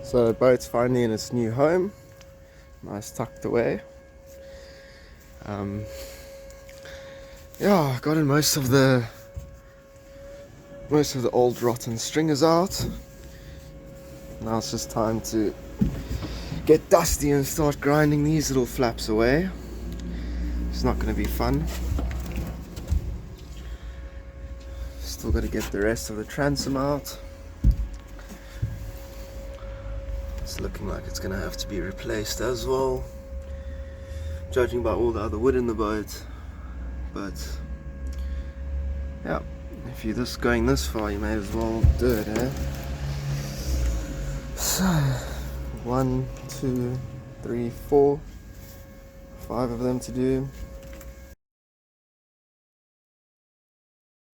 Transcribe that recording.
So the boat's finally in its new home, nice tucked away. Yeah, got in most of the old rotten stringers out. Now it's just time to get dusty and start grinding these little flaps away. It's not going to be fun. Still got to get the rest of the transom out. It's looking like it's going to have to be replaced as well, judging by all the other wood in the boat. But yeah, if you're just going this far, you may as well do it, eh? So 1, 2, 3, 4, 5 of them to do.